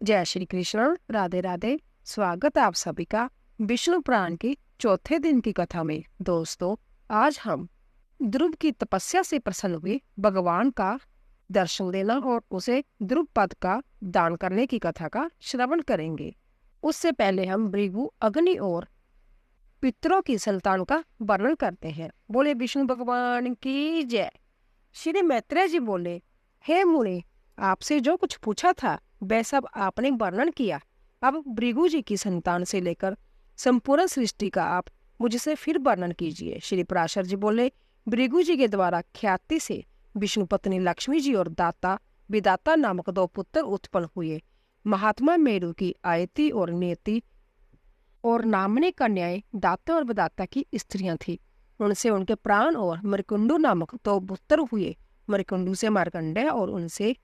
जय श्री कृष्ण, राधे राधे। स्वागत है आप सभी का विष्णु पुराण के चौथे दिन की कथा में। दोस्तों, आज हम ध्रुव की तपस्या से प्रसन्न हुए भगवान का दर्शन लेना और उसे ध्रुव पद का दान करने की कथा का श्रवण करेंगे। उससे पहले हम भृगु, अग्नि और पितरों की संतान का वर्णन करते हैं। बोले विष्णु भगवान की जय। श्री मैत्रेय जी बोले, हे मुनि, आपसे जो कुछ पूछा था वह सब आपने वर्णन किया। अब भृगु जी की संतान से लेकर संपूर्ण सृष्टि का आप मुझसे फिर वर्णन कीजिए। श्री पराशर जी बोले, भृगु जी के द्वारा ख्याति से विष्णु पत्नी लक्ष्मी जी और दाता विदाता नामक दो पुत्र उत्पन्न हुए। महात्मा मेरु की आयति और नेति और नामनी कन्याएं दाता और विदाता की स्त्रियां थी। उनसे उनके प्राण और मरकुंडू नामक दो पुत्र हुए। मरकुंडू से मार्कंडेय और उनसे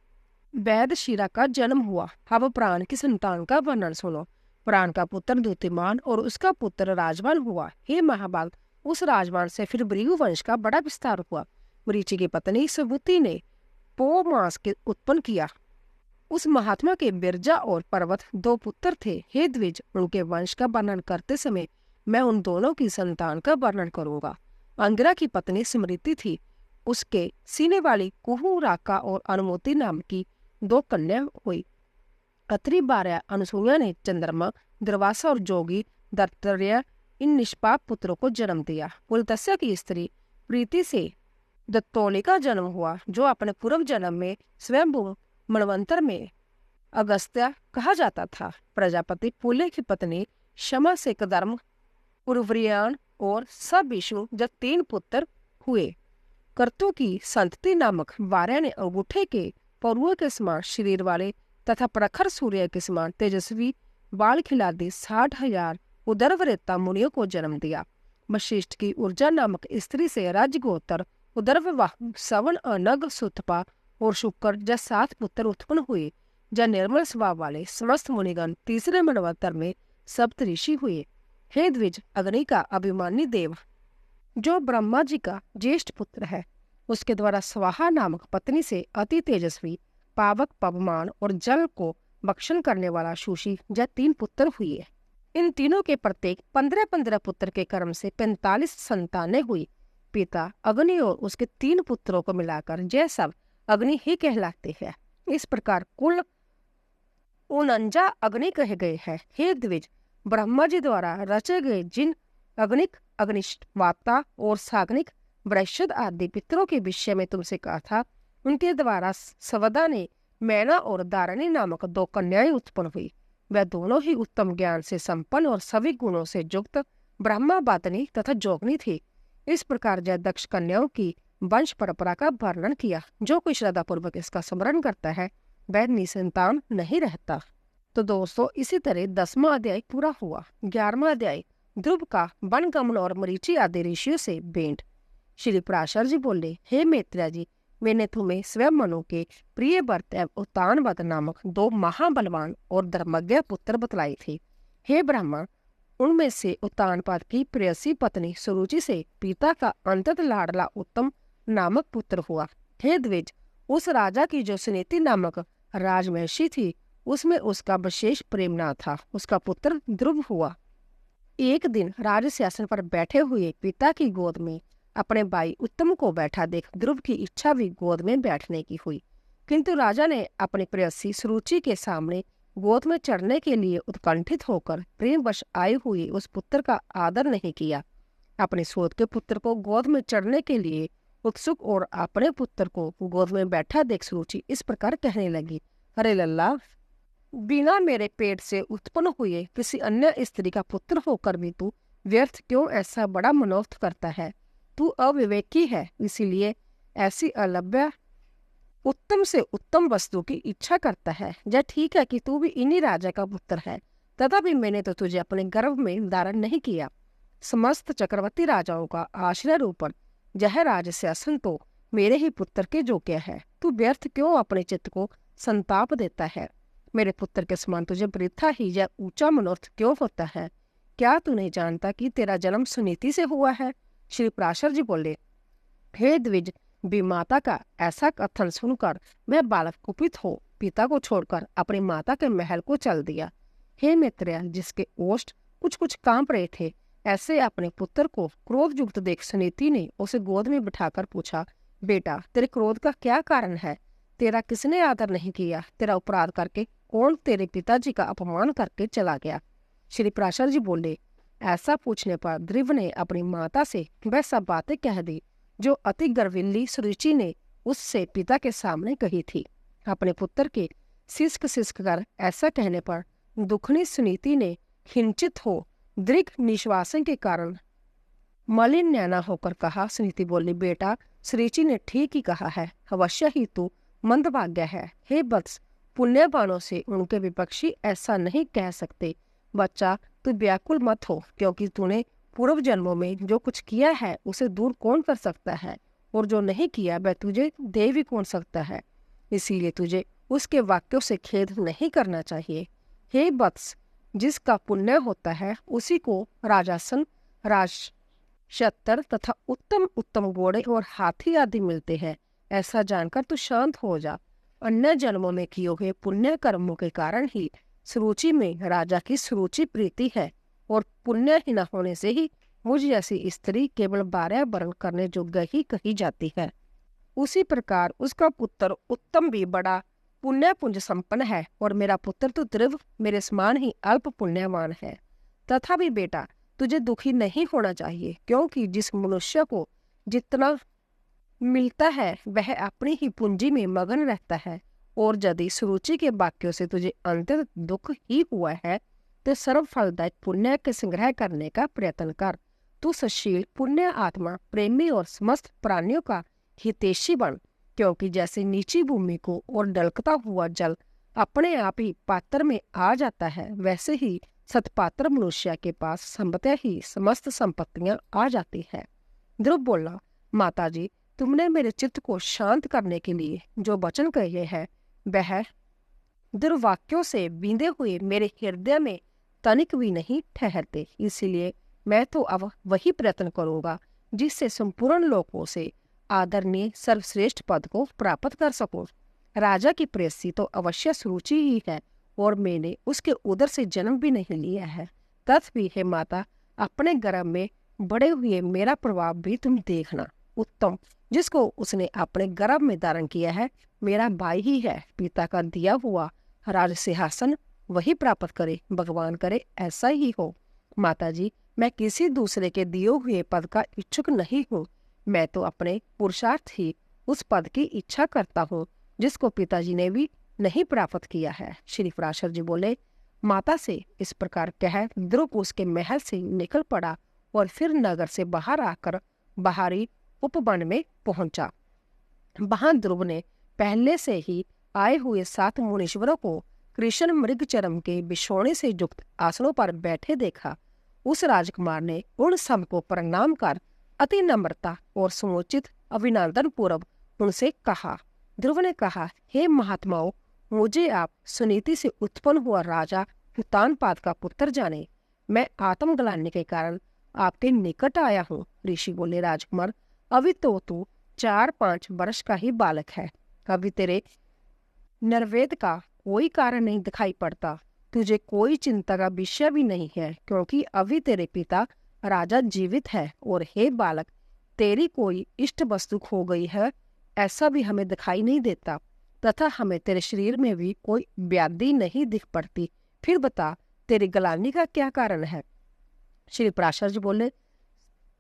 वैद शिरा का जन्म हुआ। अब प्राण की संतान का वर्णन सुनो। प्राण का पुत्र द्युतिमान और उसका पुत्र राजवान हुआ। हे महाभाग, उस राजवान से फिर भृगु वंश का बड़ा विस्तार हुआ। मरीचि की पत्नी सुबुति ने पो मास के उत्पन्न किया। उस महात्मा के बिरजा और पर्वत दो पुत्र थे। हे द्विज, उनके वंश का वर्णन करते समय मैं उन दोनों की संतान का वर्णन करूंगा। अंगिरा की पत्नी स्मृति थी। उसके सीने वाली कुहू, राका और अनुमति नाम की दो कन्या हुई। अत्रि भार्या अनुसूया ने चंद्रमा, दुर्वासा और जोगी दत्तात्रेय इन निष्पाप पुत्रों को जन्म दिया। पुलत्स्य की स्त्री प्रीति से दत्तोली का जन्म हुआ, जो अपने पूर्व जन्म में स्वयंभू मनवंतर में अगस्त्य कहा जाता था। प्रजापति पुल्य की पत्नी क्षमा से कदर्म, उर्वरियान और सविष्णु जब 3 पुत्र हुए। कर्तु की संतति नामक वार्या ने अंगूठे के परुओं के समान शरीर वाले तथा प्रखर सूर्य के समान तेजस्वी बाल खिलादी 60,000 उदरवरेता मुनियों को जन्म दिया। वशिष्ठ की ऊर्जा नामक स्त्री से राजगोत्र उदरवाह सवन, अनग, सुतपा और शुक्र जब 7 पुत्र उत्पन्न हुए। जब निर्मल स्वभाव वाले समस्त मुनिगण तीसरे मनवंतर में सप्तऋषि हुए। हे द्विज, अग्नि का अभिमानी देव जो ब्रह्मा जी का ज्येष्ठ पुत्र है, उसके द्वारा स्वाहा नामक पत्नी से अति तेजस्वी पावक, पवमान और जल को भक्षण करने वाला शूषी जब 3 पुत्र हुए। इन तीनों के प्रत्येक 15-15 पुत्र के कर्म से 45 संतानें हुई। पिता अग्नि और उसके 3 पुत्रों को मिलाकर जय सब अग्नि ही कहलाते हैं। इस प्रकार कुल 49 अग्नि कहे गए हैं। हे द्विज, ब्रह्मा जी द्वारा रचे गए जिन अग्निक, अग्निष्टवाता और साग्निक, बृहस्पति आदि पितरों के विषय में तुमसे कहा था, उनके द्वारा सवदा ने मैना और दारिणी नामक 2 कन्याएं उत्पन्न हुई। वह दोनों ही उत्तम ज्ञान से संपन्न और सभी गुणों से युक्त ब्रह्मा बातनी तथा जोगनी थी। इस प्रकार जय दक्ष कन्याओं की वंश परंपरा का वर्णन किया। जो कोई श्रद्धा पूर्वक इसका स्मरण करता है वह निसंतान नहीं रहता। तो दोस्तों, इसी तरह 10वां अध्याय पूरा हुआ। 11वां अध्याय ध्रुव का वनगमन और मरीचि आदि ऋषियों से भेंट। श्री पराशर जी बोले, हे मैत्रेय जी, मैंने तुम्हें स्वयं मनु के प्रिय भरत एवं उत्तानवद नामक 2 महाबलवान और धर्मज्ञ पुत्र बतलाए थे। हे ब्राह्मण, उनमें से उत्तानपाद की प्रेयसी पत्नी सुरुचि से पिता का अंतत लाडला उत्तम नामक पुत्र हुआ। हे द्विज, उस राजा की जो सुनीति नामक राजमहिषी थी, उसमें उसका विशेष प्रेम न था। उसका पुत्र ध्रुव हुआ। एक दिन राज सिंहासन पर बैठे हुए पिता की गोद में अपने भाई उत्तम को बैठा देख ध्रुव की इच्छा भी गोद में बैठने की हुई, किंतु राजा ने अपनी प्रेयसी सुरुचि के सामने गोद में चढ़ने के लिए उत्कंठित होकर प्रेमवश आए हुए उस पुत्र का आदर नहीं किया। अपने सोत के पुत्र को गोद में चढ़ने के लिए उत्सुक और अपने पुत्र को गोद में बैठा देख सुरुचि इस प्रकार कहने लगी, अरे लल्ला, बिना मेरे पेट से उत्पन्न हुए किसी अन्य स्त्री का पुत्र होकर भी तू व्यर्थ क्यों ऐसा बड़ा मनोरथ करता है? तू अविवेकी है, इसीलिए ऐसी अलभ्य उत्तम से उत्तम वस्तु की इच्छा करता है। यह ठीक है कि तू भी इन्हीं राजा का पुत्र है, तथापि मैंने तो तुझे अपने गर्भ में धारण नहीं किया। समस्त चक्रवर्ती राजाओं का आश्रय रूपण यह राज सिंहासन तो मेरे ही पुत्र के योग्य है। तू व्यर्थ क्यों अपने चित्त को संताप देता है? मेरे पुत्र के समान तुझे वृथा ही यह ऊंचा मनोरथ क्यों होता है? क्या तू नहीं जानता कि तेरा जन्म सुनीति से हुआ है? श्री पराशर जी बोले, हे द्विज, विमाता का ऐसा कथन सुनकर वह बालक कुपित हो पिता को छोड़कर अपनी माता के महल को चल दिया। हे मित्रिया, जिसके ओष्ठ कुछ कुछ कांप रहे थे, ऐसे अपने पुत्र को क्रोधयुक्त देख सुनीति ने उसे गोद में बिठाकर पूछा, बेटा, तेरे क्रोध का क्या कारण है? तेरा किसने आदर नहीं किया? तेरा अपराध करके कौन तेरे पिताजी का अपमान करके चला गया? श्री पराशर जी बोले, ऐसा पूछने पर ध्रुव ने अपनी माता से वह सब बातें कह दी जो अति गर्विल्ली सुरुचि ने उससे पिता के सामने कही थी। अपने पुत्र के सिसक सिसक कर ऐसा कहने पर दुखनी सुनीति ने खिंचित हो दीर्घ निश्वासन के कारण मलिन नैना होकर कहा। सुनीति बोली, बेटा, सुरुचि ने ठीक ही कहा है, अवश्य ही तू मंदभाग्य है। हे वत्स, पुण्यवानों से उनके विपक्षी ऐसा नहीं कह सकते। बच्चा, तू व्याकुल मत हो, क्योंकि तूने पूर्व जन्मों में जो कुछ किया है उसे दूर कौन कर सकता है, और जो नहीं किया वह तुझे दे भी कौन सकता है। इसीलिए तुझे उसके वाक्यों से खेद नहीं करना चाहिए। हे वत्स, जिसका पुण्य होता है उसी को राजासन, राजशस्त्र तथा उत्तम उत्तम घोड़े और हाथी आदि मिलते हैं। ऐसा जानकर तू शांत हो जा। अन्य जन्मों में किए हुए पुण्य कर्मों के कारण ही सुरुचि में राजा की सुरुचि प्रीति है, और पुण्यहीन होने से ही मुझ जैसी स्त्री केवल 12 वर्ण करने योग्य ही कही जाती है। उसी प्रकार उसका पुत्र उत्तम भी बड़ा पुण्य पुंज संपन्न है, और मेरा पुत्र तो ध्रुव मेरे समान ही अल्प पुण्यवान है। तथापि बेटा, तुझे दुखी नहीं होना चाहिए, क्योंकि जिस मनुष्य को जितना मिलता है वह अपनी ही पूंजी में मगन रहता है, और यदि सुरुचि के वाक्यों से तुझे अंतर दुख ही हुआ है तो सर्व फलदायक पुण्य के संग्रह करने का प्रयत्न कर। तू सशील पुण्य आत्मा, प्रेमी और समस्त प्राणियों का हितैषी बन, क्योंकि जैसे नीची भूमि को और ढलकता हुआ जल अपने आप ही पात्र में आ जाता है, वैसे ही सत्पात्र मनुष्य के पास संभवतः ही समस्त संपत्तियां आ जाती है। ध्रुव बोला, माताजी, तुमने मेरे चित्त को शांत करने के लिए जो वचन कहे हैं वह दुर्वाक्यों से बींधे हुए मेरे हृदय में तनिक भी नहीं ठहरते। इसलिए मैं तो अब वही प्रयत्न करूंगा जिससे संपूर्ण लोकों से आदरणीय सर्वश्रेष्ठ पद को प्राप्त कर सकूं। राजा की प्रेयसी तो अवश्य सुरुचि ही है, और मैंने उसके उदर से जन्म भी नहीं लिया है। तथापि हे माता, अपने गर्भ में बड़े हुए मेरा प्रभाव भी तुम देखना। उत्तम, जिसको उसने अपने गर्भ में धारण किया है मेरा भाई ही है। पिता का दिया हुआ राज सिंहासन वही प्राप्त करे, भगवान करे ऐसा ही हो। माताजी, मैं किसी दूसरे के दिए हुए पद का इच्छुक नहीं हूँ। मैं तो अपने पुरुषार्थ ही उस पद की इच्छा करता हूँ जिसको पिताजी ने भी नहीं प्राप्त किया है। श्री पराशर जी बोले, माता से इस प्रकार कह ध्रुव उसके महल से निकल पड़ा और फिर नगर से बाहर आकर बाहरी उपवन में पहुंचा। वहां ध्रुव ने पहले से ही आए हुए 7 मुनीश्वरों को कृष्ण मृग चरम के बिछोने से युक्त आसनों पर बैठे देखा। उस राजकुमार ने उन सबको प्रणाम कर अति नम्रता और समुचित अभिनंदन पूर्व उनसे कहा। ध्रुव ने कहा, हे महात्माओं, मुझे आप सुनीति से उत्पन्न हुआ राजा उत्तानपाद का पुत्र जाने। मैं आत्मग्लानि के कारण आपके निकट आया हूँ। ऋषि बोले, राजकुमार, अभी तो तू 4-5 वर्ष का ही बालक है। अभी तेरे निर्वेद का कोई कारण नहीं दिखाई पड़ता। तुझे कोई चिंता का विषय भी नहीं है, क्योंकि अभी तेरे पिता राजा जीवित है। और हे बालक, तेरी कोई इष्ट वस्तु खो गई है ऐसा भी हमें दिखाई नहीं देता, तथा हमें तेरे शरीर में भी कोई व्याधि नहीं दिख पड़ती। फिर बता, तेरी ग्लानि का क्या कारण है? श्री पराशर जी बोले,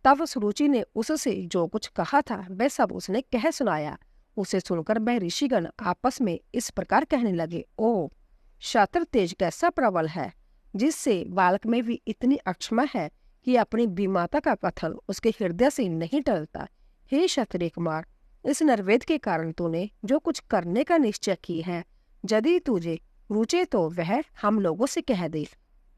तब सुरुचि ने उससे जो कुछ कहा था वह सब उसने कह सुनाया। उसे सुनकर वह ऋषिगण आपस में इस प्रकार कहने लगे, ओ, शात्र तेज कैसा प्रबल है, जिससे बालक में भी इतनी अक्षमा है कि अपनी विमाता का कथन उसके हृदय से नहीं टलता। हे क्षत्रिय कुमार, इस निर्वेद के कारण तूने जो कुछ करने का निश्चय की है, यदि तुझे रुचे तो वह हम लोगों से कह दे।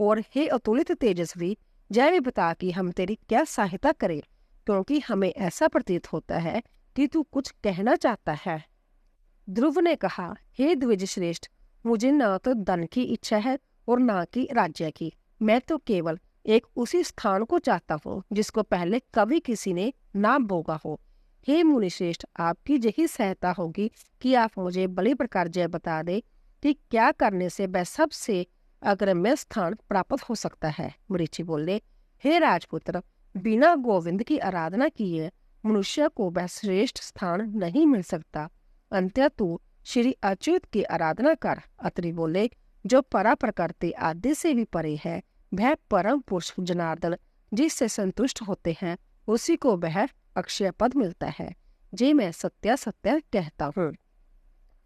और हे अतुलित तेजस्वी, जय भी बता कि हम तेरी क्या सहायता करें, क्योंकि हमें ऐसा प्रतीत होता है कि तू कुछ कहना चाहता है। ध्रुव ने कहा, हे द्विज श्रेष्ठ, मुझे न तो धन की इच्छा है और न कि राज्य की। मैं तो केवल एक उसी स्थान को चाहता हूँ जिसको पहले कभी किसी ने ना भोगा हो। हे मुनिश्रेष्ठ, आपकी यही सहायता होगी कि आप मुझे बड़े प्रकार जय बता दे कि क्या करने से वह सबसे अग्रम्य स्थान प्राप्त हो सकता है। मरीचि बोले, हे राजपुत्र, बिना गोविंद की आराधना किए मनुष्य को वह श्रेष्ठ स्थान नहीं मिल सकता। अंत्य तू श्री अच्युत की आराधना कर। अत्रि बोले, जो परा प्रकृति आदि से भी परे है, वह परम पुरुष जनार्दन जिससे संतुष्ट होते हैं, उसी को वह अक्षय पद मिलता है। जे मैं सत्य सत्य कहता हूँ।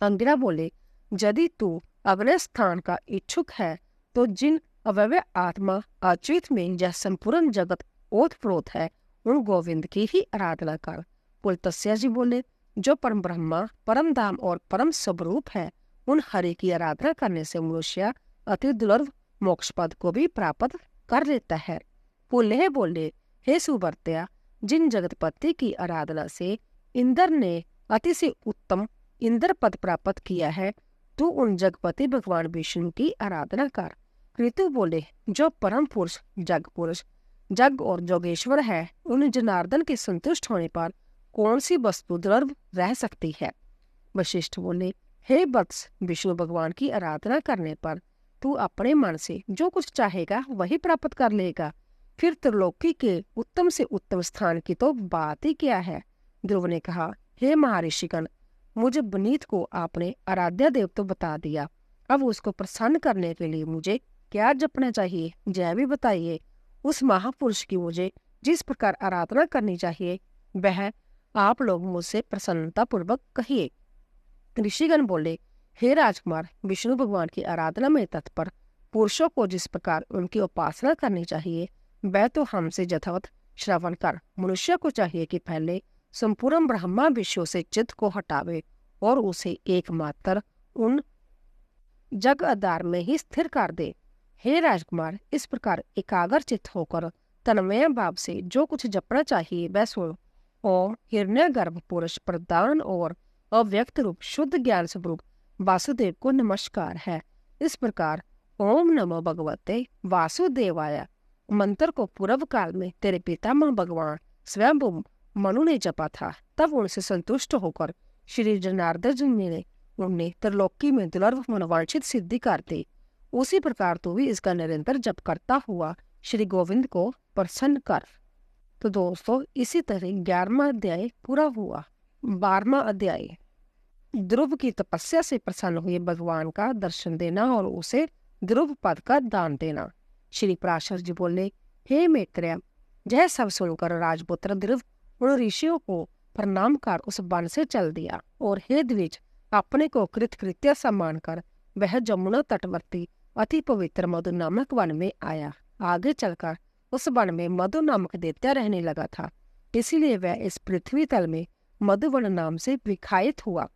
अंगिरा बोले, यदि तू अग्नि स्थान का इच्छुक है तो जिन अव्यय आत्मा अच्युत में यह संपूर्ण जगत ओतप्रोत है, उन गोविंद की ही आराधना कर। पुलत्स्य जी बोले, जो परम ब्रह्मा, परम धाम और परम स्वरूप है, उन हरि की आराधना करने से मनुष्य अति दुर्लभ मोक्ष पद को भी प्राप्त कर लेता है। पुलह बोले, हे सुवर्त्या, जिन जगतपति की आराधना से इंद्र ने अति से उत्तम इंद्र पद प्राप्त किया है, तू उन जगपति भगवान विष्णु की आराधना कर। कृतु बोले, जो परम पुरुष जग पुरुष जग और जोगेश्वर है, उन जनार्दन के संतुष्ट होने पर कौन सी वस्तु दुर्लभ रह सकती है। वशिष्ठ बोले, हे वत्स, विष्णु भगवान की आराधना करने पर तू अपने मन से जो कुछ चाहेगा वही प्राप्त कर लेगा। फिर त्रिलोकी के उत्तम से उत्तम स्थान की तो बात ही क्या है। ध्रुव ने कहा, हे महर्षिगण, मुझे विनीत को आपने आराध्य देव तो बता दिया, अब उसको प्रसन्न करने के लिए मुझे क्या जपना चाहिए, जय भी बताइए। उस महापुरुष की मुझे जिस प्रकार आराधना करनी चाहिए, वह आप लोग मुझसे प्रसन्नता पूर्वक कहिए। ऋषिगण बोले, हे राजकुमार, विष्णु भगवान की आराधना में तत्पर पुरुषों को जिस प्रकार उनकी उपासना करनी चाहिए, वह तो हमसे यथावत श्रवण कर। मनुष्य को चाहिए कि पहले संपूर्ण ब्रह्मा विश्व से चित्त को हटावे और उसे एकमात्र उन जग आधार में ही स्थिर कर दे। हे राजकुमार, इस प्रकार एकाग्र चित्त होकर तन्मय भाव से जो कुछ जपना चाहिए वह सुन। ओम हिरण्यगर्भ पुरुष प्रधान और अव्यक्त रूप शुद्ध ज्ञान स्वरूप वासुदेव को नमस्कार है। इस प्रकार ओम नमो भगवते वासुदेवाय मंत्र को पूर्व काल में तेरे पितामह भगवान स्वयं मनु ने जपा था। तब उनसे संतुष्ट होकर श्री जनार्दन जी ने उन्हें त्रिलोकी में दुर्लभ मनोवांछित सिद्धि कर दी। उसी प्रकार तू भी इसका निरंतर जप करता हुआ श्री गोविंद को प्रसन्न कर। तो दोस्तों, इसी तरह 11वां अध्याय पूरा हुआ। 12वां अध्याय, ध्रुव की तपस्या से प्रसन्न हुए भगवान का दर्शन देना और उसे ध्रुव पद का दान देना। श्री पराशर जी बोले, हे मैत्रेय, यह सब सुनकर राजपुत्र ध्रुव उन ऋषियों को प्रणाम कर उस वन से चल दिया और हे द्विज, अपने को कृतकृत्य सा मानकर वह जमुना तटवर्ती अति पवित्र मधु नामक वन में आया। आगे चलकर उस वन में मधु नामक दैत्य रहने लगा था, इसीलिए वह इस पृथ्वी तल में मधुवन नाम से विख्यात हुआ।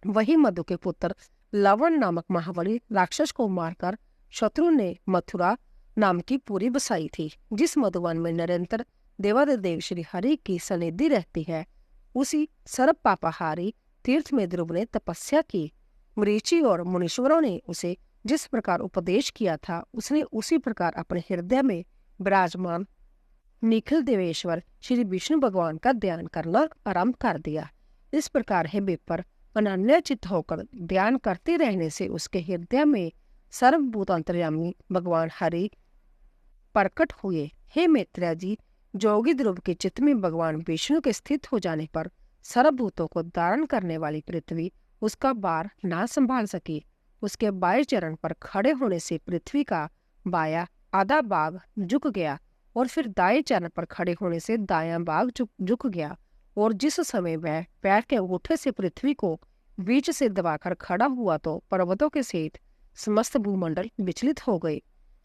वही मधु के पुत्र लवण नामक महाबली राक्षस को मारकर शत्रु ने मथुरा नाम की पूरी बसाई थी। जिस मधुवन में निरंतर देवादिदेव श्री हरि की सनिधि रहती है, उसी सर्व पापाहारी तीर्थ में ध्रुव ने तपस्या की। मरीचि और मुनीश्वरों ने उसे जिस प्रकार उपदेश किया था, उसने उसी प्रकार अपने हृदय में विराजमान निखिल देवेश्वर श्री विष्णु भगवान का ध्यान करना आरंभ कर दिया। इस प्रकार हे विप्र, अनन्य चित्त होकर ध्यान करते रहने से उसके हृदय में सर्वभूत अंतर्यामी भगवान हरि प्रकट हुए। हे मैत्रेय जी, जोगी ध्रुव के चित्त में भगवान विष्णु के स्थित हो जाने पर सर्वभूतों को धारण करने वाली पृथ्वी उसका भार ना संभाल सकी। उसके बाएं चरण पर खड़े होने से पृथ्वी का बायां आधा भाग झुक गया और फिर दाएं चरण पर खड़े होने से दायां भाग झुक गया, और जिस समय वह पैर के अंगूठे से पृथ्वी को बीच से दबाकर खड़ा हुआ तो पर्वतों के सहित समस्त भूमंडल विचलित हो गए।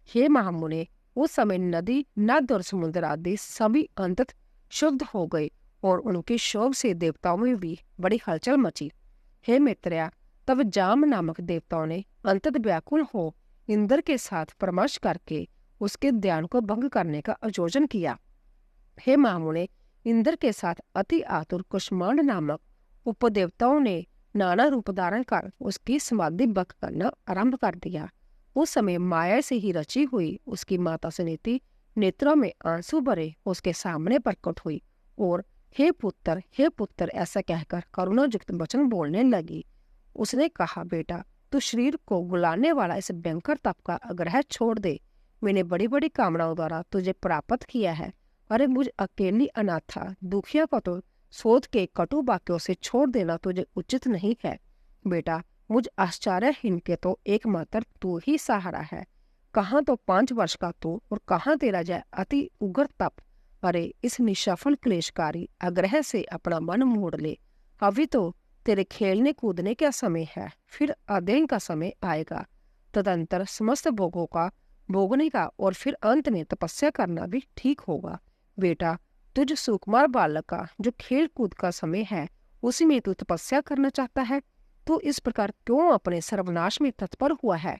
हे महामुने, उस समय नदी, नद और समुद्र आदि सभी अंततः शुद्ध हो गए और उनके शोक से देवताओं में भी बड़ी हलचल मची। हे मैत्रेय, तब जाम नामक देवताओं ने अंततः व्याकुल हो इंद्र के साथ परामर्श करके उसके ध्यान को भंग करने का आयोजन किया। हे महामुने, इंद्र के साथ अति आतुर कुष्मांड नामक उपदेवताओं ने नाना रूप धारण कर उसकी समाधि भंग करना आरंभ कर दिया। उस समय माया से ही रची हुई उसकी माता सुनीति नेत्रों में आंसू भरे उसके सामने प्रकट हुई और हे पुत्र, ऐसा कहकर करुणायुक्त वचन बोलने लगी। उसने कहा, बेटा, तू शरीर को गुलाने वाला इस भयंकर तप का आग्रह छोड़ दे। मैंने बड़ी बड़ी कामनाओं द्वारा तुझे प्राप्त किया है। अरे मुझ अकेली अनाथा दुखिया को तो सोच के कटु वाक्यों से छोड़ देना तुझे उचित नहीं है। बेटा, मुझ आश्चर्यहीन के तो एकमात्र तू ही सहारा है। कहाँ तो 5 वर्ष का तू और कहाँ तेरा जय अति उग्र तप। अरे इस निष्फल क्लेशकारी आग्रह से अपना मन मोड़ ले। अभी तो तेरे खेलने कूदने का समय है, फिर अध्ययन का समय आएगा, तदंतर समस्त भोगों का भोगने का, और फिर अंत में तपस्या करना भी ठीक होगा। बेटा, तुझ सुकुमार बालक का जो खेल कूद का समय है, उसी में तू तपस्या करना चाहता है। तू इस प्रकार क्यों अपने सर्वनाश में तत्पर हुआ है?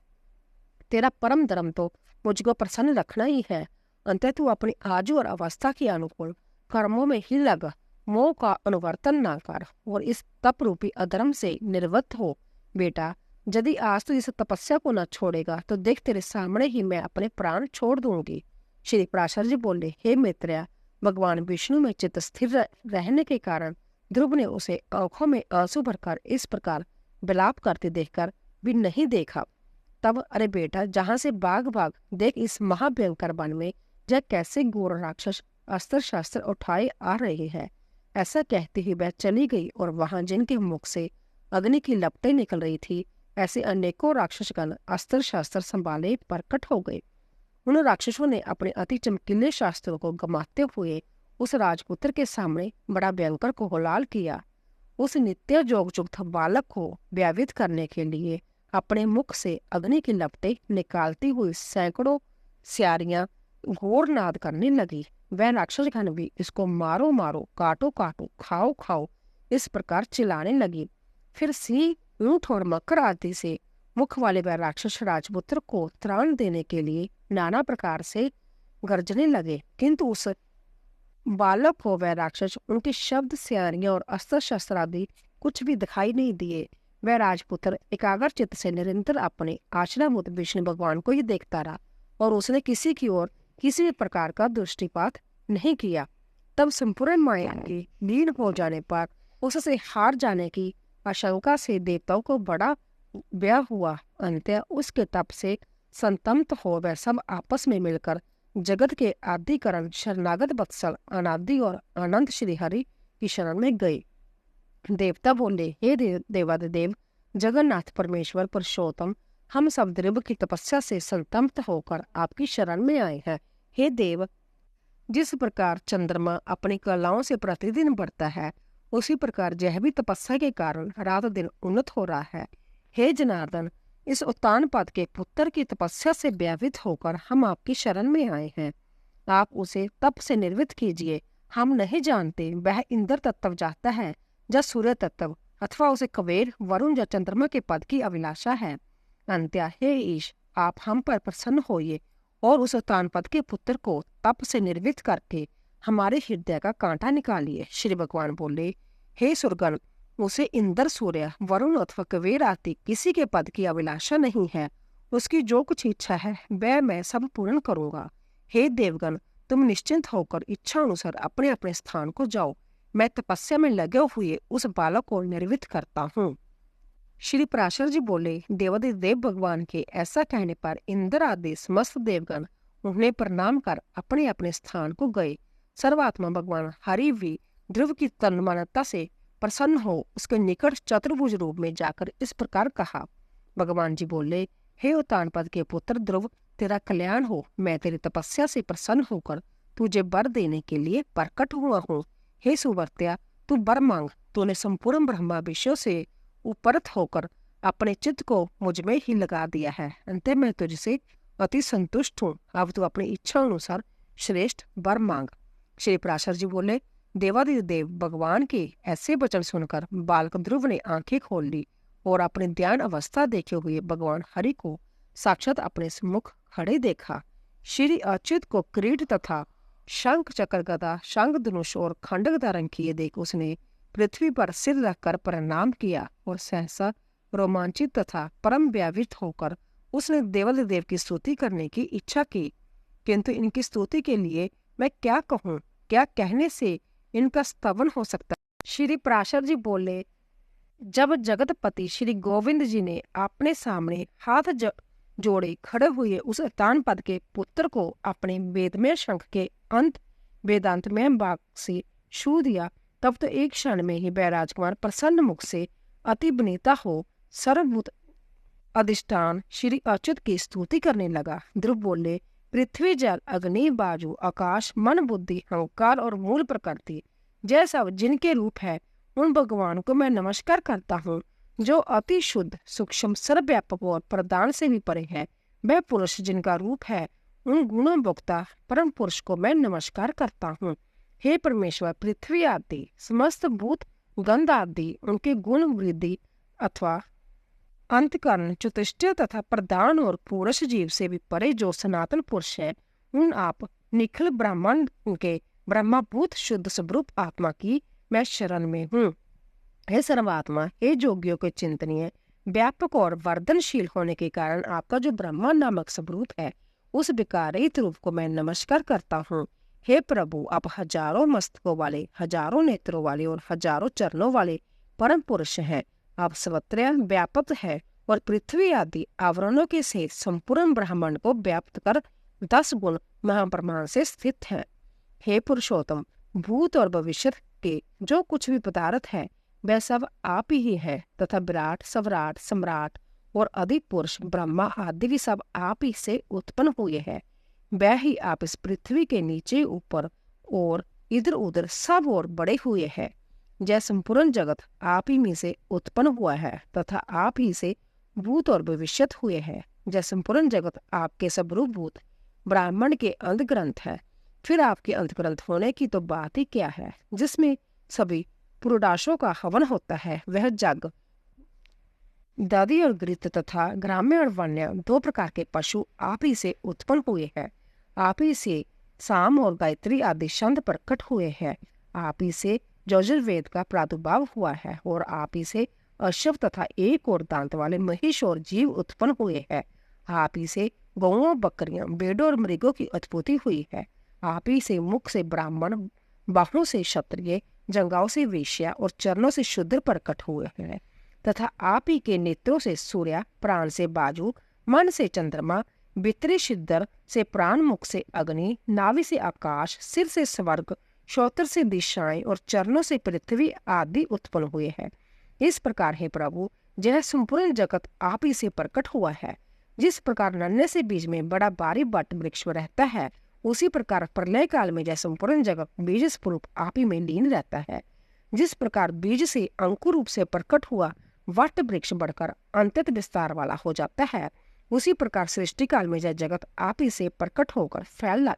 तेरा परम धर्म तो मुझको प्रसन्न रखना ही है। अंततः तू अपनी आयु और अवस्था के अनुकूल कर्मों में ही लग, मोह का अनुवर्तन ना कर और इस तप रूपी अधर्म से निर्वृत्त हो। बेटा, यदि आज तू इस तपस्या को न छोड़ेगा तो देख तेरे सामने ही मैं अपने प्राण छोड़ दूंगी। श्री पराशर जी बोले, हे मित्रा, भगवान विष्णु में चित्त स्थिर रहने के कारण ध्रुव ने उसे आंखों में आंसू भरकर इस प्रकार विलाप करते देखकर भी नहीं देखा। तब, अरे बेटा, जहां से भाग भाग देख, इस महाभयंकर वन में यह कैसे घोर राक्षस अस्त्र शास्त्र उठाए आ रहे हैं। ऐसा कहती ही वह चली गई और वहां जिनके मुख से अग्नि की लपटें निकल रही थी, ऐसे अनेकों राक्षसगण अस्त्र शास्त्र संभाले प्रकट हो गए। उन राक्षसों ने अपने अति चमकीले शास्त्रों को गमाते हुए उस राजपुत्र के सामने बड़ा भयंकर कोहलाल किया। उस नित्य जोगयुक्त बालक को व्यावित करने के लिए अपने मुख से अग्नि की लपटें निकालती हुई सैकड़ों स्यारियां घोर नाद करने लगी। वह राक्षसगण भी इसको मारो मारो, काटो काटो, खाओ खाओ, इस प्रकार चिल्लाने लगी। फिर सिंह, ऊंट और मकर आदि से मुख वाले वह राक्षस राजपुत्र को त्राण देने के लिए नाना प्रकार से गर्जने लगे, किंतु उस बालक को वह राक्षस, उनके शब्द, स्यारियां और अस्त्र शस्त्र आदि कुछ भी दिखाई नहीं दिए। वह राजपुत्र एकाग्र चित्त से निरंतर अपने आश्रयभूत विष्णु भगवान को ही देखता रहा और उसने किसी की ओर किसी भी प्रकार का दृष्टिपात नहीं किया। तब संपूर्ण माया के लीन हो जाने पर उससे हार जाने की आशंका से देवताओं को बड़ा व्यय हुआ। अंततः उसके तप से संतप्त हो वह सब आपस में मिलकर जगत के आदिकरण शरणागत वत्सल अनादि और अनंत श्री हरि की शरण में गए। देवता बोले, हे देवादिदेव जगन्नाथ परमेश्वर पुरुषोत्तम, हम सब ध्रुव की तपस्या से संतप्त होकर आपकी शरण में आए हैं। हे देव, जिस प्रकार चंद्रमा अपनी कलाओं से प्रतिदिन बढ़ता है, उसी प्रकार यह भी तपस्या के कारण रात दिन उन्नत हो रहा है। हे जनार्दन, इस उत्तानपाद के पुत्र की तपस्या से व्यावित होकर हम आपकी शरण में आए हैं। आप उसे तप से निर्वित कीजिए। हम नहीं जानते वह इंद्र तत्व चाहता है या सूर्य तत्व, अथवा उसे कुबेर, वरुण या चंद्रमा के पद की अभिलाषा है। अंत्या, हे ईश, आप हम पर प्रसन्न होइए और उस उत्तानपाद के पुत्र को तप से निर्वित करके हमारे हृदय का कांटा निकालिए। श्री भगवान बोले, हे सुरगण, उसे इंद्र, सूर्य, वरुण अथवा कुबेर आदि किसी के पद की अभिलाषा नहीं है। उसकी जो कुछ इच्छा है वह मैं सब पूर्ण करूंगा। हे देवगण, तुम निश्चिंत होकर इच्छा अनुसार अपने अपने स्थान को जाओ। मैं तपस्या में लगे हुए उस बालक को निर्वित करता हूँ। श्री पराशर जी बोले, देवादिदेव भगवान के ऐसा कहने पर इंद्र आदि समस्त देवगण उन्हें प्रणाम कर अपने अपने स्थान को गए। सर्वात्मा भगवान हरि भी ध्रुव की तन्मानता से प्रसन्न हो उसके निकट चतुर्भुज रूप में जाकर इस प्रकार कहा। भगवान जी बोले, हे उत्तानपाद के पुत्र ध्रुव, तेरा कल्याण हो। मैं तेरी तपस्या से प्रसन्न होकर तुझे वर देने के लिए प्रकट हुआ हूँ। हे सुवर्त्या, तू वर मांग। तूने संपूर्ण ब्रह्मा विषयों से उपरत होकर अपने चित्त को मुझ में ही लगा दिया है। अंत मैं तुझसे अति संतुष्ट हूँ। अब तू अपनी इच्छा अनुसार श्रेष्ठ वर मांग। श्री पराशर जी बोले, देवादिदेव भगवान के ऐसे वचन सुनकर बालक ध्रुव ने आंखें खोल ली और अपने ध्यान अवस्था देखे हुए भगवान हरि को साक्षात अपने सम्मुख खड़े देखा। श्री अच्युत को किरीट तथा शंख चक्र गदा शंख धनुष और खंडक धारण किए देख उसने पृथ्वी पर सिर रखकर प्रणाम किया और सहसा रोमांचित तथा परम व्यावित होकर उसने देवादिदेव की स्तुति करने की इच्छा की। किंतु इनकी स्तुति के लिए मैं क्या कहूँ, क्या कहने से इनका स्तवन हो सकता है। श्री पराशर जी बोले, जब जगतपति श्री गोविंद जी ने अपने सामने हाथ जोड़े खड़े हुए उस तान पद के पुत्र को अपने वेदमय शंख के अंत वेदांतमय वाक से छू दिया, तब तो एक क्षण में ही वह राजकुमार प्रसन्न मुख से अति विनीता हो सर्वभूत अधिष्ठान श्री अच्युत की स्तुति करने लगा। ध्रुव बोले, पृथ्वी जल अग्नि बाजू आकाश मन बुद्धि अहंकार और मूल प्रकृति जैसा जिनके रूप है, उन भगवान को मैं नमस्कार करता हूँ जो अति शुद्ध सूक्ष्म सर्वव्यापक और प्रदान से भी परे है। वह पुरुष जिनका रूप है, उन गुणों वक्ता परम पुरुष को मैं नमस्कार करता हूँ। हे परमेश्वर, पृथ्वी आदि समस्त भूत गंध आदि उनके गुण वृद्धि अथवा अंतकरण चतुष्टय तथा प्रधान और पुरुष जीव से भी परे जो सनातन पुरुष है, उन आप निखिल ब्रह्मांड के ब्रह्मभूत शुद्ध स्वरूप आत्मा की मैं शरण में हूँ। हे सर्वात्मा, हे जोगियों के चिंतनीय व्यापक और वर्धनशील होने के कारण आपका जो ब्रह्मा नामक स्वरूप है, उस विकारहित रूप को मैं नमस्कार करता हूँ। हे प्रभु, आप हजारों मस्तकों वाले, हजारों नेत्रों वाले और हजारों चरणों वाले परम पुरुष हैं। आप सर्वत्र व्यापक है और पृथ्वी आदि आवरणों के सहित संपूर्ण ब्रह्मांड को व्याप्त कर 10 गुण महाप्रमाण से स्थित है। हे पुरुषोत्तम, भूत और भविष्य के जो कुछ भी पदार्थ है, वह सब आप ही है तथा विराट सवराट सम्राट और अधिक पुरुष ब्रह्मा आदि भी सब आप ही से उत्पन्न हुए हैं। वह ही आप इस पृथ्वी के नीचे ऊपर और इधर उधर सब और बड़े हुए हैं। जय संपूर्ण जगत आप ही में से उत्पन्न हुआ है तथा आप ही से भूत और भविष्यत हुए हैं। जय संपूर्ण जगत आपके स्वरूप भूत ब्राह्मण के अंत ग्रंथ है। फिर आपके अंत ग्रंथ होने की तो बात ही क्या है, जिसमें सभी पुरुषों का हवन होता है। वह जग दादी और गृत तथा ग्राम्य और वन्य 2 प्रकार के पशु आप ही से उत्पन्न हुए हैं। आप ही से साम और गायत्री आदि छंद प्रकट हुए हैं। आप ही से यजुर्वेद का प्रादुर्भाव हुआ है और आप ही से अश्व तथा एक और दांत वाले महिष और जीव उत्पन्न हुए हैं। आप ही से गौओं बकरियां भेड़ों और मृगों की उत्पत्ति हुई है। आप ही से मुख से ब्राह्मण, बाहों से क्षत्रिय, जंघाओं से वेश्या और चरणों से शूद्र प्रकट हुए हैं तथा आप ही के नेत्रों से सूर्य, प्राण से बाजू, मन से चंद्रमा, भीतरी सिद्धर से प्राण, मुख से अग्नि, नाभि से आकाश, सिर से स्वर्ग, श्रोत्र से दिशाएं और चरणों से पृथ्वी आदि उत्पन्न हुए हैं। इस प्रकार है प्रभु, यह संपूर्ण जगत आप ही से प्रकट हुआ है। जिस प्रकार नन्हे से बीज में बड़ा भारी वट वृक्ष रहता है, उसी प्रकार प्रलय काल में जय संपूर्ण जगत बीज स्वरूप आप ही में लीन रहता है। जिस प्रकार बीज से अंकुर रूप से प्रकट हुआ वट वृक्ष बढ़कर अंतत विस्तार वाला हो जाता है, उसी प्रकार सृष्टि काल में जय जगत आप ही से प्रकट होकर फैल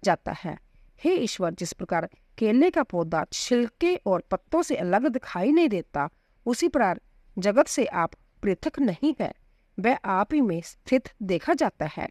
जाता है। हे ईश्वर, जिस प्रकार केले का पौधा छिलके और पत्तों से अलग दिखाई नहीं देता, उसी प्रकार जगत से आप पृथक नहीं है, वह आप ही में स्थित देखा जाता है।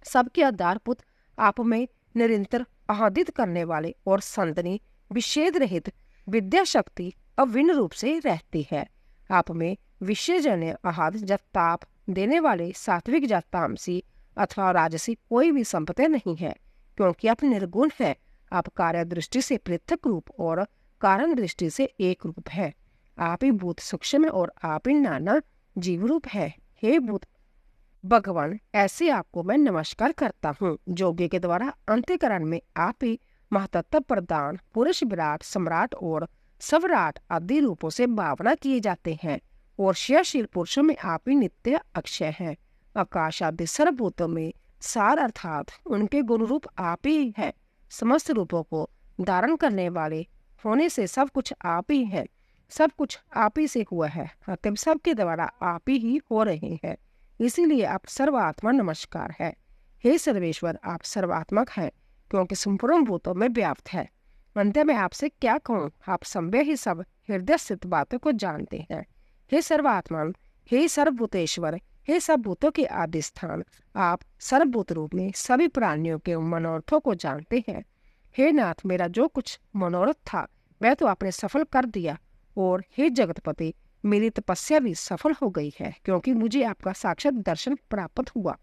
सबके आधारभूत आप में निरंतर आहादित करने वाले और संतनी विषेद रहित विद्या शक्ति अभिन्न रूप से रहती है। आप में विषयजन्य आहाद जब ताप देने वाले सात्विक या तामसी अथवा राजसी कोई भी संपत्ति नहीं है, क्योंकि आप निर्गुण है। आप कार्य दृष्टि से पृथक रूप और कारण दृष्टि से एक रूप है। आप ही भूत सूक्ष्म और आप ही नाना जीव रूप है। हे भूत भगवान, ऐसे आपको मैं नमस्कार करता हूँ। जोगी के द्वारा अंतःकरण में आप ही महतत्व प्रदान पुरुष विराट सम्राट और सवराट आदि रूपों से भावना किए जाते हैं और क्षयशील पुरुषों में आप ही नित्य अक्षय हैं। आकाश आदि सर्वभूतों में सार अर्थात उनके गुण रूप आप ही है। समस्त रूपों को धारण करने वाले होने से सब कुछ आप ही है। सब कुछ आप ही से हुआ है, अतः सबके द्वारा आप ही हो रहे हैं। इसीलिए आप सर्वात्मा नमस्कार है। हे सर्वेश्वर, आप सर्वात्मक हैं, क्योंकि संपूर्ण भूतों में व्याप्त है। अंत में आपसे क्या कहूँ, आप संभव ही सब हृदय स्थित बातों को जानते हैं। हे सर्वात्मान, हे सर्वभूतेश्वर, हे सब भूतों के आदि स्थान, आप सर्वभूत रूप में सभी प्राणियों के मनोरथों को जानते हैं। हे नाथ, मेरा जो कुछ मनोरथ था वह तो आपने सफल कर दिया, और हे जगतपति, मेरी तपस्या भी सफल हो गई है, क्योंकि मुझे आपका साक्षात दर्शन प्राप्त हुआ।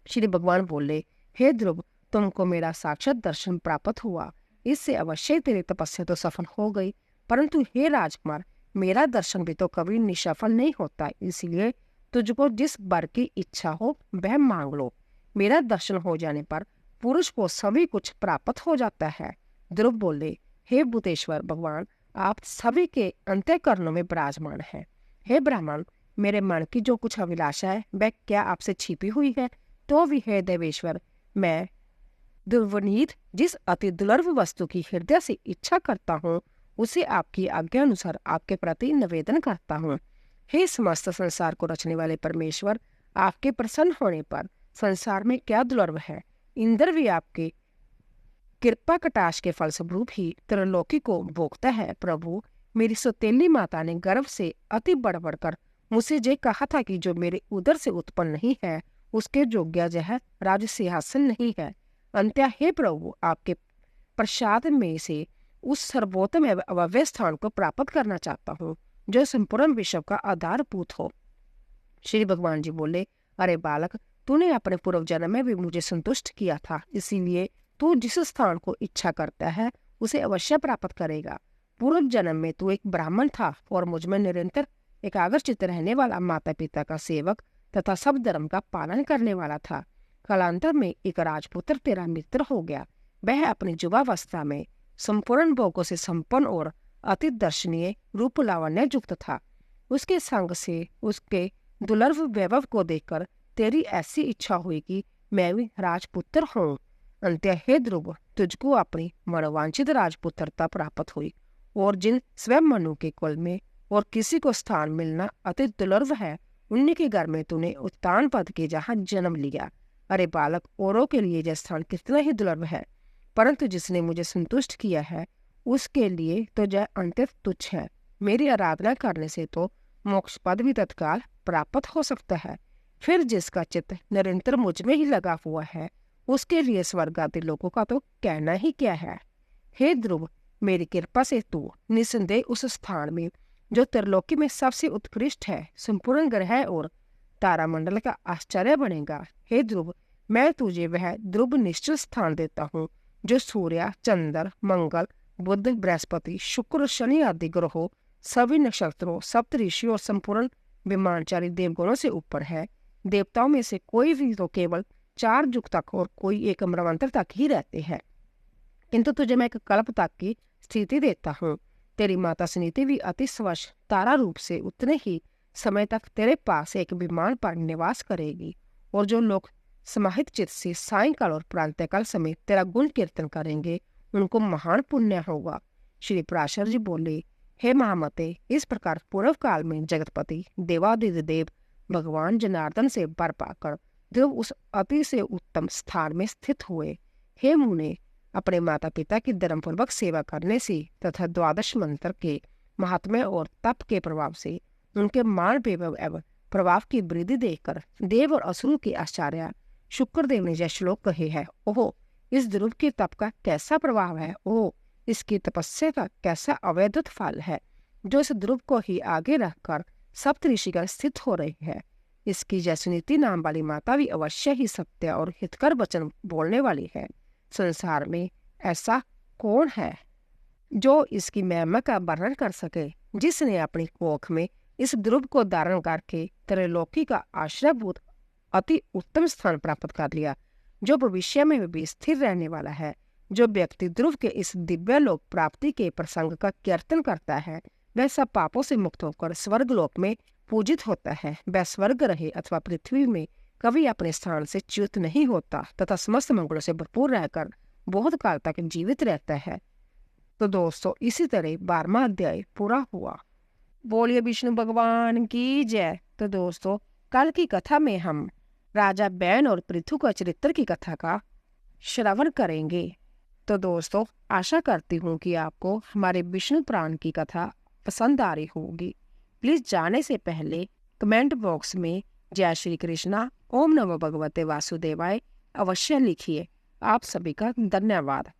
श्री भगवान बोले, हे ध्रुव, तुमको मेरा साक्षात दर्शन प्राप्त हुआ। इससे अवश्य तेरी तपस्या तो सफल हो गई, परंतु हे राजकुमार, मेरा दर्शन भी तो कभी निसफल नहीं होता, इसलिए तुझको जिस वर की इच्छा हो वह मांग लो। मेरा दर्शन हो जाने पर पुरुष को सभी कुछ प्राप्त हो जाता है। ध्रुव बोले, हे भूतेश्वर भगवान, आप सभी के अंतःकरणों में विराजमान हैं। हे ब्राह्मण, मेरे मन की जो कुछ अभिलाषा है वह क्या आपसे छिपी हुई है? तो भी हे देवेश्वर, मैं दुर्वनीत जिस अति दुर्लभ वस्तु की हृदय से इच्छा करता हूँ उसे आपकी आज्ञा अनुसार आपके प्रति निवेदन करता हूँ। हे समस्त संसार को रचने वाले परमेश्वर, आपके प्रसन्न होने पर संसार में क्या दुर्लभ है? इंद्र भी आपके कृपा कटाक्ष के फलस्वरूप ही त्रिलोकी को भोगता है। प्रभु, मेरी सौतेली माता ने गर्भ से अति बढ़ बढ़कर मुझसे ये कहा था कि जो मेरे उदर से उत्पन्न नहीं है उसके योग्य यह राज सिंहासन नहीं है। अंत्य हे प्रभु, आपके प्रसाद में से उस सर्वोत्तम एवं अव्यय स्थान को प्राप्त करना चाहता हूँ जो संपूर्ण विश्व का आधारभूत हो। श्री भगवान जी बोले, अरे बालक, तूने अपने पूर्व जन्म में भी मुझे संतुष्ट किया था, इसीलिए तू जिस स्थान को इच्छा करता है उसे अवश्य प्राप्त करेगा। पूर्व जन्म में तू एक ब्राह्मण था और मुझ में निरंतर एकाग्रचित्त रहने वाला माता पिता का सेवक तथा सब धर्म का पालन करने वाला था। कालांतर में एक राजपुत्र तेरा मित्र हो गया। वह अपनी युवावस्था में संपूर्ण भोगों से संपन्न और अति दर्शनीय रूप लावण्य युक्त था। उसके संग से उसके दुर्लभ वैभव को देखकर तेरी ऐसी इच्छा हुई कि मैं भी राजपुत्र हूँ। अंत्य हे ध्रुव, तुझको अपनी मनोवांछित राजपुत्रता प्राप्त हुई और जिन स्वयं मनु के कुल में और किसी को स्थान मिलना अति दुर्लभ है, उन्हीं के घर में तूने उत्तान पद के जहाँ जन्म लिया। अरे बालक, औरों के लिए यह स्थान कितना ही दुर्लभ है, परंतु जिसने मुझे संतुष्ट किया है उसके लिए तो यह अंत्य तुच्छ है। मेरी आराधना करने से तो मोक्ष पद भी तत्काल प्राप्त हो सकता है। फिर जिसका चित्त निरंतर मुझ में ही लगा हुआ है उसके लिए स्वर्ग आदि लोगों का तो कहना ही क्या है। हे ध्रुव, मेरी कृपा से तू निसंदेह उस स्थान में जो त्रिलोकी में सबसे उत्कृष्ट है, संपूर्ण ग्रह और तारामंडल का आश्चर्य बनेगा। हे ध्रुव, मैं तुझे वह ध्रुव निश्चित स्थान देता हूँ जो सूर्य, चंद्र, मंगल, बुध, बृहस्पति, शुक्र, शनि आदि ग्रहों, सभी नक्षत्रों, सप्तऋषि और संपूर्ण विमानचारी देवगणों से ऊपर है। देवताओं में से कोई भी तो केवल 4 युग तक और कोई एक मरवंतर तक ही रहते हैं, किंतु तुझे मैं एक कल्प तक की स्थिति देता हूँ। तेरी माता सुनीति भी अति स्वच्छ तारा रूप से उतने ही समय तक तेरे पास एक विमान पर निवास करेगी, और जो लोग समाहित चित्त से सायंकाल और प्रातःकाल समय तेरा गुण कीर्तन करेंगे उनको महान पुण्य होगा। श्री पराशर जी बोले, हे महामते, इस प्रकार पूर्व काल में जगतपति देवादिदेव भगवान जनार्दन से वर पाकर ध्रुव उस अति से उत्तम स्थान में स्थित हुए। हे मुने, अपने माता पिता की धर्मपूर्वक सेवा करने से तथा 12 मंत्र के महात्म्य और तप के प्रभाव से उनके मान वैभव एवं प्रभाव की वृद्धि देखकर देव और असुरों के आचार्य शुक्रदेव ने यह श्लोक कहे हैं। ओह, इस ध्रुव के तप का कैसा प्रभाव है! ओह, इसकी तपस्या का कैसा अवैधुत फल है, जो इस ध्रुव को ही आगे रखकर सप्तऋषिगण स्थित हो रही है। इसकी जसुनीति नाम वाली माता भी अवश्य ही सत्य और हितकर वचन बोलने वाली है। संसार में ऐसा कौन है जो इसकी महिमा का वर्णन कर सके, जिसने अपनी कोख में इस ध्रुव को धारण करके त्रिलोकी का आश्रयभूत अति उत्तम स्थान प्राप्त कर लिया, जो भविष्य में भी स्थिर रहने वाला है। जो व्यक्ति ध्रुव के इस दिव्य लोक प्राप्ति के प्रसंग का कीर्तन करता है वह सब पापों से मुक्त होकर स्वर्ग लोक में पूजित होता है। वह स्वर्ग रहे अथवा पृथ्वी में कभी अपने स्थान से च्युत नहीं होता तथा समस्त मंगलों से भरपूर रहकर बहुत काल तक जीवित रहता है। तो दोस्तों, इसी तरह 12वां अध्याय पूरा हुआ। बोलिए विष्णु भगवान की जय। तो दोस्तों, कल की कथा में हम राजा बैन और पृथु का चरित्र की कथा का श्रवण करेंगे। तो दोस्तों, आशा करती हूँ कि आपको हमारे विष्णु पुराण की कथा पसंद आ रही होगी। प्लीज जाने से पहले कमेंट बॉक्स में जय श्री कृष्णा, ओम नमो भगवते वासुदेवाय अवश्य लिखिए। आप सभी का धन्यवाद।